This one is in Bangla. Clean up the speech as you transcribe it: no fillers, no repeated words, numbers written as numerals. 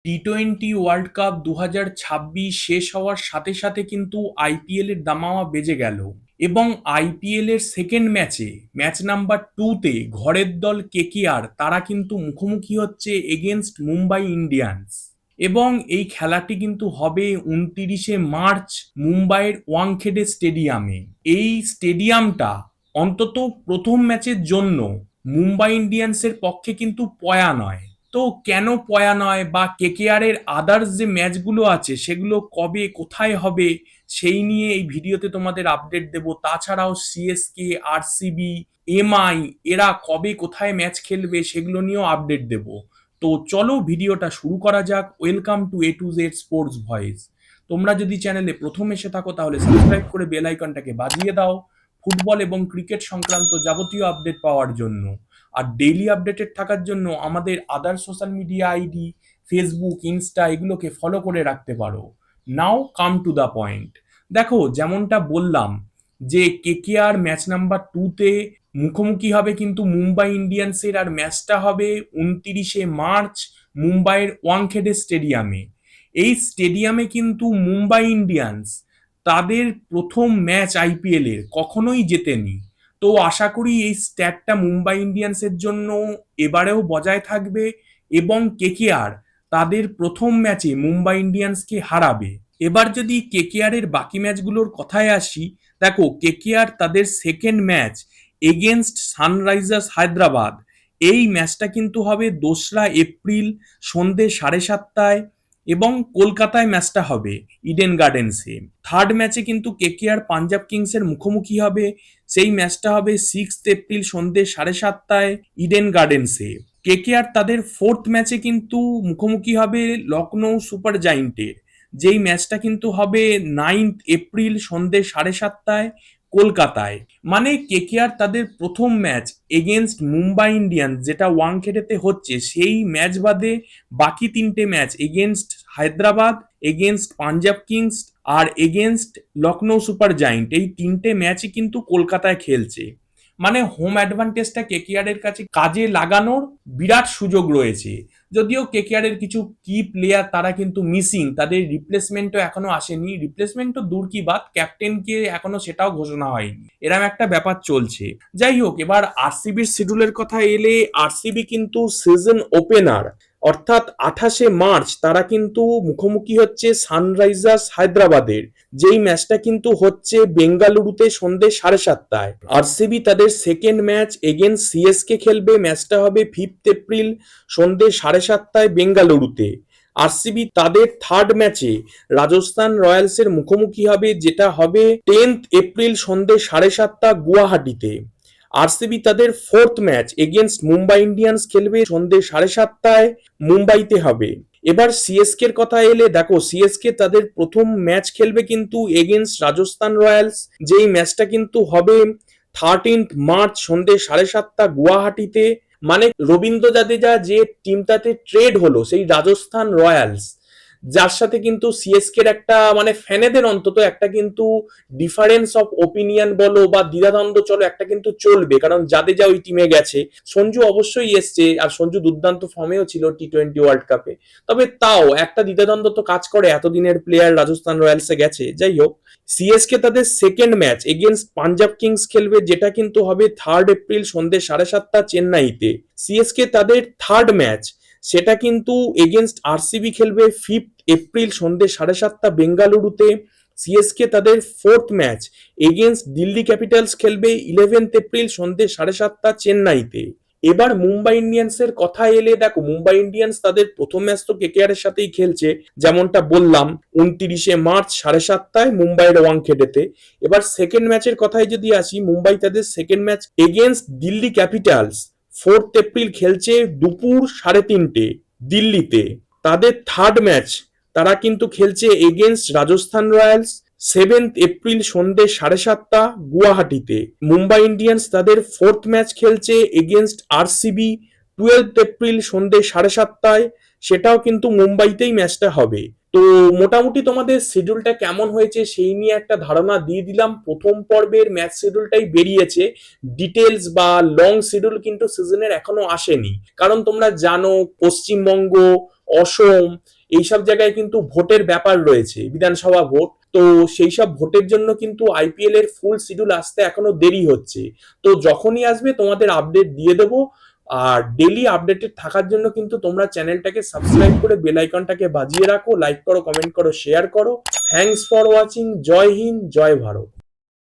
টি-20 ওয়ার্ল্ড কাপ 2026 শেষ হওয়ার সাথে সাথে কিন্তু আইপিএল এর দামামা বেজে গেল এবং আইপিএল এর সেকেন্ড ম্যাচ নাম্বার 2 তে ঘরের দল কেকেআর তারা কিন্তু মুখোমুখি হচ্ছে এগেনস্ট মুম্বাই ইন্ডিয়ান্স এবং এই খেলাটি কিন্তু হবে 29 মার্চ মুম্বাইয়ের ওয়াংখেড়ে স্টেডিয়ামে। এই স্টেডিয়ামটা অন্তত প্রথম ম্যাচের জন্য মুম্বাই ইন্ডিয়ান্সের পক্ষে কিন্তু পয়া নয়। তো কেন পয়া নয় বা কেকেআর এর আদার্স যে ম্যাচগুলো আছে সেগুলো কবে কোথায় হবে সেই নিয়ে এই ভিডিওতে তোমাদের আপডেট দেব। তাছাড়াও সিএসকে, আরসিবি, এমআই এরা কবে কোথায় ম্যাচ খেলবে সেগুলো নিয়েও আপডেট দেব। তো চলো ভিডিওটা শুরু করা যাক। Welcome to A to Z sports voice. তোমরা যদি চ্যানেলে প্রথম এসে থাকো তাহলে সাবস্ক্রাইব করে বেল আইকনটাকে বাজিয়ে দাও ফুটবল এবং ক্রিকেট সংক্রান্ত যাবতীয় আপডেট পাওয়ার জন্য। আর ডেইলি আপডেটেড থাকার জন্য আমাদের আদার social media ID Facebook, Insta এগুলোকে ফলো করে রাখতে পারো। নাও কাম টু দ্য পয়েন্ট। দেখো, যেমনটা বললাম যে কেকেআর ম্যাচ নাম্বার 2 তে মুখোমুখি হবে কিন্তু মুম্বাই ইন্ডিয়ান্সের, আর ম্যাচটা হবে 29 মার্চ মুম্বাইয়ের ওয়াংখেড়ে স্টেডিয়ামে। এই স্টেডিয়ামে কিন্তু মুম্বাই ইন্ডিয়ান্স তাদের প্রথম ম্যাচ আইপিএল এর কখনোই জেতেনি। তো আশা করি এই স্ট্যাটটা মুম্বাই ইন্ডিয়ান্সের জন্য এবারেও বজায় থাকবে এবং কেকেআর তাদের প্রথম ম্যাচে মুম্বাই ইন্ডিয়ান্সকে হারাবে। এবার যদি কেকেআর এর বাকি ম্যাচগুলোর কথায় আসি, দেখো কেকেআর তাদের second match against Sunrisers Hyderabad, এই ম্যাচটা কিন্তু হবে 2রা এপ্রিল সন্ধে 7:30টায় এবং কলকাতায় ম্যাচটা হবে ইডেন গার্ডেন্সে। থার্ড ম্যাচে কিন্তু কেকেআর পাঞ্জাব কিংসের মুখোমুখি হবে, সেই ম্যাচটা হবে 6 এপ্রিল সন্ধে 7:30টায় ইডেন গার্ডেন্সে। কেকেআর তাদের ফোর্থ ম্যাচে কিন্তু মুখোমুখি হবে লখনৌ সুপার জায়েন্টের, যেই ম্যাচটা কিন্তু হবে 9 এপ্রিল সন্ধে 7:30টায় কলকাতায়। মানে কেকেআর তাদের প্রথম ম্যাচ এগেনস্ট মুম্বাই ইন্ডিয়ান্স যেটা ওয়াংখেড়েতে হচ্ছে সেই ম্যাচ বাদে বাকি 3টে match against Hyderabad, against Punjab kings আর এগেনস্ট লখনৌ সুপার জায়েন্ট, এই 3টে ম্যাচই কিন্তু কলকাতায় খেলছে। মানে হোম অ্যাডভান্টেজটা কেকেআর এর কাছে কাজে লাগানোর বিরাট সুযোগ রয়েছে। যদিও কেকেআর এর কিছু কি প্লেয়ার তারা কিন্তু মিসিং, তাদের রিপ্লেসমেন্টও এখনো আসেনি। রিপ্লেসমেন্টও দূর কি বাদ, ক্যাপ্টেনকে এখনো সেটাও ঘোষণা হয়নি, এরম একটা ব্যাপার চলছে। যাই হোক, এবার আরসিবির শিডিউলের কথা এলে আরসিবি কিন্তু সিজন ওপেনার অর্থাৎ 28 মার্চ তারা কিন্তু মুখোমুখি হচ্ছে সানরাইজার্স হায়দ্রাবাদের, যেই ম্যাচটা কিন্তু হচ্ছে বেঙ্গালুরুতে সন্ধে 7:30টায়। আরসিবি তাদের সেকেন্ড ম্যাচ এগেনস্ট সিএসকে খেলবে, ম্যাচটা হবে 5 এপ্রিল সন্ধে 7:30টায় বেঙ্গালুরুতে। আরসিবি তাদের থার্ড ম্যাচে রাজস্থান রয়্যালসের মুখোমুখি হবে, যেটা হবে 10 এপ্রিল সন্ধে 7:30টা গুয়াহাটিতে। আরসিবি তাদের fourth match against Mumbai Indians খেলবে সন্ধে 7:30টায় মুম্বাইতে হবে। এবার সিএসকে এর কথা এলে দেখো সিএসকে তাদের প্রথম ম্যাচ খেলবে কিন্তু এগেনস্ট রাজস্থান রয়্যালস, যেই ম্যাচটা কিন্তু হবে 13 মার্চ সন্ধে 7:30টা গুয়াহাটিতে। মানে রবীন্দ্র জাদেজা যে টিমটাতে ট্রেড হলো সেই রাজস্থান রয়্যালস, যার সাথে কিন্তু সিএসকে এর একটা মানে ফ্যানেদের অন্তত একটা কিন্তু ডিফারেন্স অফ ওপিনিয়ন বলো বা দ্বিধাদ্বন্দ্ব চলো একটা কিন্তু চলবে, কারণ জাদেজা ওই টিমে গেছে, সঞ্জু অবশ্যই এসছে আর সঞ্জু দুর্দান্ত ফর্মেও ছিল টি-20 ওয়ার্ল্ড কাপে। তবে তাও একটা দ্বিধাদ্বন্দ্ব তো কাজ করে, এতদিনের প্লেয়ার রাজস্থান রয়্যালসে গেছে। যাই হোক, সিএসকে তাদের second match against Punjab Kings খেলবে, যেটা কিন্তু হবে 3 এপ্রিল সন্ধে 7:30টা চেন্নাইতে। সিএসকে তাদের থার্ড ম্যাচ সেটা কিন্তু এগেনস্ট আরসিবি খেলবে 5 এপ্রিল সন্ধে 7:30টা বেঙ্গালুরুতে। সিএসকে তাদের fourth match against Delhi Capitals খেলবে 11 এপ্রিল সন্ধে 7:30টা চেন্নাইতে। এবার মুম্বাই ইন্ডিয়ান্সের কথা এলে দেখো মুম্বাই ইন্ডিয়ান্স তাদের প্রথম ম্যাচ তো কেকেআর এর সাথেই খেলছে, যেমনটা বললাম 29 মার্চ 7:30টায় মুম্বাইয়ের ওয়াংখেড়েতে। এবার সেকেন্ড ম্যাচের কথায় যদি আসি, মুম্বাই তাদের second match against Delhi Capitals 4 April খেলছে দুপুর 3:30 দিল্লিতে। তাদের থার্ড ম্যাচ তারা কিন্তু খেলছে এগেনস্ট রাজস্থান রয়্যালস 7 এপ্রিল সন্ধে 7:30টা গুয়াহাটিতে। মুম্বাই ইন্ডিয়ান্স তাদের ফোর্থ ম্যাচ খেলছে এগেনস্ট আরসিবি 12 এপ্রিল সন্ধে 7:30টায়, সেটাও কিন্তু মুম্বাইতেই ম্যাচটা হবে। তো মোটামুটি তোমাদের শিডিউলটা কেমন হয়েছে সেই নিয়ে একটা ধারণা দিয়ে দিলাম। প্রথম পর্বের ম্যাচ শিডিউলটাই বেরিয়েছে, ডিটেলস বা লং শিডিউল কিন্তু সিজনের এখনো আসেনি, কারণ তোমরা জানো পশ্চিমবঙ্গ, অসম এইসব জায়গায় কিন্তু ভোটের ব্যাপার রয়েছে, বিধানসভা ভোট। তো সেই সব ভোটের জন্য কিন্তু আইপিএল এর ফুল শিডিউল আসতে এখনো দেরি হচ্ছে। তো যখনই আসবে তোমাদের আপডেট দিয়ে দেবো। আর ডেলি আপডেটেড থাকার জন্য কিন্তু তোমরা চ্যানেলটাকে সাবস্ক্রাইব করে বেল আইকনটাকে বাজিয়ে রাখো, লাইক করো, কমেন্ট করো, শেয়ার করো। Thanks for watching. জয় হিন্দ, জয় ভারত।